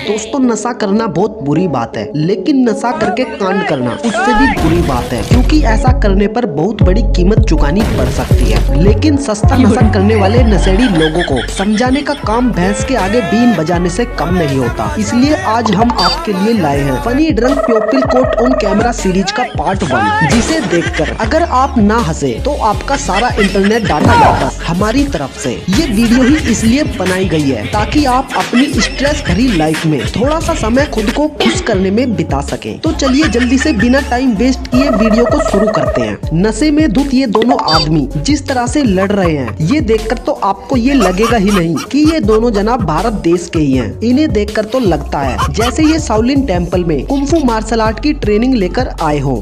दोस्तों, नशा करना बहुत बुरी बात है, लेकिन नशा करके कांड करना उससे भी बुरी बात है, क्योंकि ऐसा करने पर बहुत बड़ी कीमत चुकानी पड़ सकती है। लेकिन सस्ता नशा करने वाले नशेड़ी लोगों को समझाने का काम भैंस के आगे बीन बजाने से कम नहीं होता। इसलिए आज हम आपके लिए लाए हैं funny drunk people caught on camera series का पार्ट 1, जिसे देखकर अगर आप ना हंसे तो आपका सारा इंटरनेट डाटा वापस हमारी तरफ से। ये वीडियो ही इसलिए बनाई गई है ताकि आप अपनी स्ट्रेस भरी लाइफ में थोड़ा सा समय खुद को खुश करने में बिता सकें। तो चलिए जल्दी से बिना टाइम वेस्ट किए वीडियो को शुरू करते हैं। नशे में धुत ये दोनों आदमी जिस तरह से लड़ रहे हैं, ये देखकर तो आपको ये लगेगा ही नहीं कि ये दोनों जना भारत देश के ही हैं। इन्हें देखकर तो लगता है जैसे ये शाओलिन टेम्पल में कुंफू मार्शल आर्ट की ट्रेनिंग लेकर आए हों।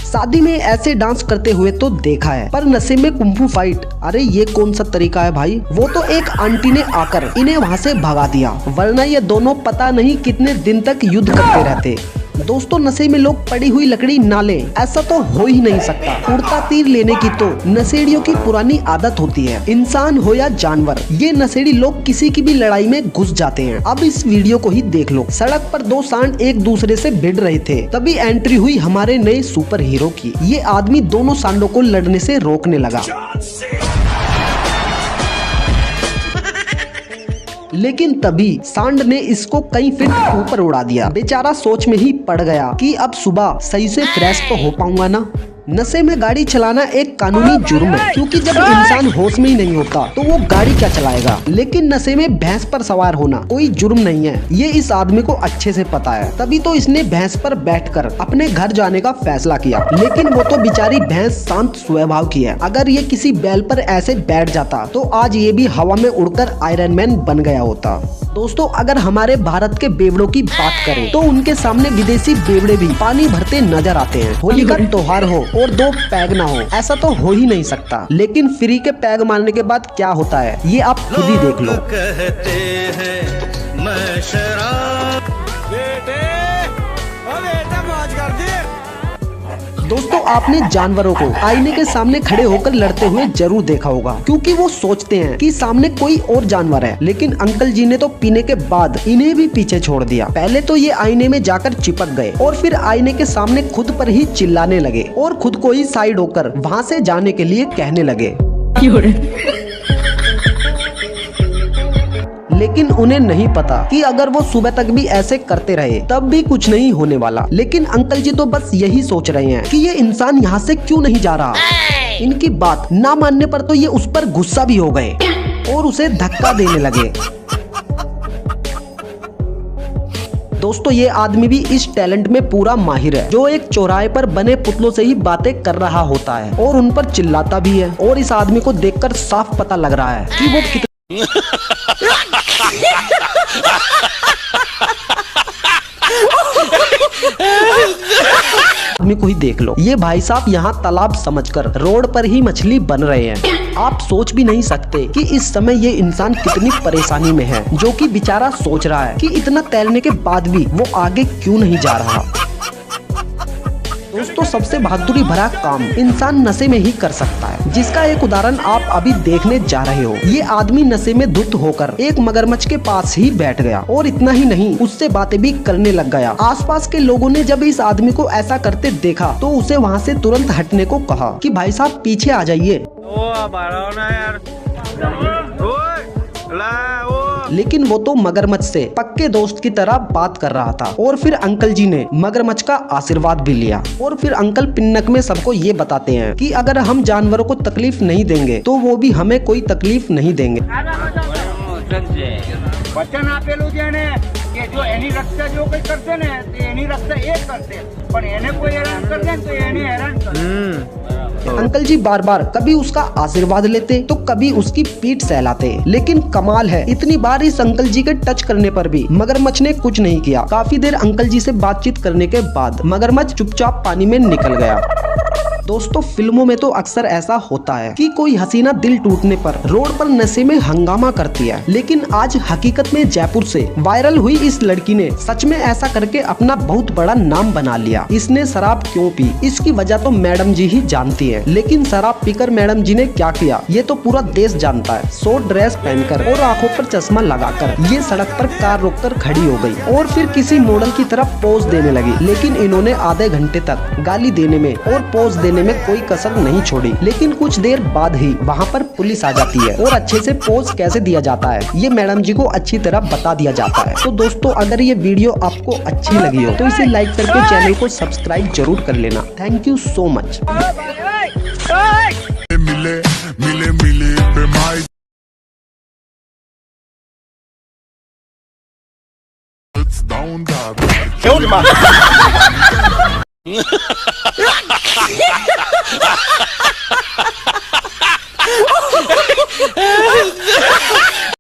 शादी में ऐसे डांस करते हुए तो देखा है, पर नशे में कुंफू फाइट, अरे ये कौन सा तरीका है भाई। वो तो एक आंटी ने आकर इन्हें वहाँ से भगा दिया, वरना ये दोनों पता नहीं कितने दिन तक युद्ध करते रहते। दोस्तों, नशे में लोग पड़ी हुई लकड़ी ना लें, ऐसा तो हो ही नहीं सकता। उड़ता तीर लेने की तो नशेड़ियों की पुरानी आदत होती है। इंसान हो या जानवर, ये नशेड़ी लोग किसी की भी लड़ाई में घुस जाते हैं। अब इस वीडियो को ही देख लो। सड़क पर दो सांड एक दूसरे से भिड़ रहे थे, तभी एंट्री हुई हमारे नए सुपर हीरो की। ये आदमी दोनों सांडों को लड़ने से रोकने लगा, लेकिन तभी सांड ने इसको कई फीट ऊपर उड़ा दिया। बेचारा सोच में ही पड़ गया कि अब सुबह सही से फ्रेश तो हो पाऊंगा ना। नशे में गाड़ी चलाना एक कानूनी जुर्म है, क्योंकि जब इंसान होश में ही नहीं होता तो वो गाड़ी क्या चलाएगा। लेकिन नशे में भैंस पर सवार होना कोई जुर्म नहीं है, ये इस आदमी को अच्छे से पता है। तभी तो इसने भैंस पर बैठकर अपने घर जाने का फैसला किया। लेकिन वो तो बेचारी भैंस शांत स्वभाव की है। अगर ये किसी बैल पर ऐसे बैठ जाता तो आज ये भी हवा में उड़कर आयरन मैन बन गया होता। दोस्तों, अगर हमारे भारत के बेवड़ों की बात करें तो उनके सामने विदेशी बेवड़े भी पानी भरते नजर आते हैं। होली का त्योहार हो और दो पैग ना हो, ऐसा तो हो ही नहीं सकता। लेकिन फ्री के पैग मारने के बाद क्या होता है, ये आप खुद ही देख लो। कहते हैं मैं शराब बेटे, मौज कर दी। दोस्तों, आपने जानवरों को आईने के सामने खड़े होकर लड़ते हुए जरूर देखा होगा, क्योंकि वो सोचते हैं कि सामने कोई और जानवर है। लेकिन अंकल जी ने तो पीने के बाद इन्हें भी पीछे छोड़ दिया। पहले तो ये आईने में जाकर चिपक गए और फिर आईने के सामने खुद पर ही चिल्लाने लगे और खुद को ही साइड होकर वहाँ से जाने के लिए कहने लगे। लेकिन उन्हें नहीं पता कि अगर वो सुबह तक भी ऐसे करते रहे तब भी कुछ नहीं होने वाला। लेकिन अंकल जी तो बस यही सोच रहे हैं कि ये इंसान यहाँ से क्यों नहीं जा रहा। इनकी बात ना मानने पर तो ये उस पर गुस्सा भी हो गए और उसे धक्का देने लगे। दोस्तों, ये आदमी भी इस टैलेंट में पूरा माहिर है, जो एक चौराहे पर बने पुतलों से ही बातें कर रहा होता है और उन पर चिल्लाता भी है। और इस आदमी को देखकर साफ पता लग रहा है कि वो आदमी को ही देख लो। ये भाई साहब यहाँ तालाब समझकर रोड पर ही मछली बन रहे हैं। आप सोच भी नहीं सकते कि इस समय ये इंसान कितनी परेशानी में है, जो कि बेचारा सोच रहा है कि इतना तैरने के बाद भी वो आगे क्यों नहीं जा रहा। दोस्तों, सबसे बहादुरी भरा काम इंसान नशे में ही कर सकता है, जिसका एक उदाहरण आप अभी देखने जा रहे हो। ये आदमी नशे में धुत होकर एक मगरमच्छ के पास ही बैठ गया और इतना ही नहीं, उससे बातें भी करने लग गया। आसपास के लोगों ने जब इस आदमी को ऐसा करते देखा तो उसे वहाँ से तुरंत हटने को कहा कि भाई साहब पीछे आ जाइए। लेकिन वो तो मगरमच्छ से पक्के दोस्त की तरह बात कर रहा था। और फिर अंकल जी ने मगरमच्छ का आशीर्वाद भी लिया। और फिर अंकल पिन्नक में सबको ये बताते हैं कि अगर हम जानवरों को तकलीफ नहीं देंगे तो वो भी हमें कोई तकलीफ नहीं देंगे। वचन आपेलू जेने કે જો એની રક્ષા જો કોઈ કરશે ને તો એની રક્ષા એ કરશે, પણ એને કોઈ હેરાન કરશે તો એને હેરાન કરશે। अंकल जी बार बार कभी उसका आशीर्वाद लेते तो कभी उसकी पीठ सहलाते। लेकिन कमाल है, इतनी बार इस अंकल जी के टच करने पर भी मगरमच्छ ने कुछ नहीं किया। काफी देर अंकल जी से बातचीत करने के बाद मगरमच्छ चुपचाप पानी में निकल गया। दोस्तों फिल्मों में तो अक्सर ऐसा होता है कि कोई हसीना दिल टूटने पर रोड पर नशे में हंगामा करती है, लेकिन आज हकीकत में जयपुर से वायरल हुई इस लड़की ने सच में ऐसा करके अपना बहुत बड़ा नाम बना लिया। इसने शराब क्यों पी, इसकी वजह तो मैडम जी ही जानती है, लेकिन शराब पीकर मैडम जी ने क्या किया ये तो पूरा देश जानता है। शॉर्ट ड्रेस पहनकर और आंखों पर चश्मा लगाकर ये सड़क पर कार रोककर खड़ी हो गई और फिर किसी मॉडल की तरफ पोज देने लगी। लेकिन इन्होंने आधे घंटे तक गाली देने में और पोज देने में कोई कसर नहीं छोड़ी। लेकिन कुछ देर बाद ही वहाँ पर पुलिस आ जाती है और अच्छे से पोज कैसे दिया जाता है ये मैडम जी को अच्छी तरह बता दिया जाता है। तो दोस्तों अगर ये वीडियो आपको अच्छी लगी हो तो इसे लाइक करके चैनल को सब्सक्राइब जरूर कर लेना। Thank you so much. मिले मिले मिले पे माई down dog.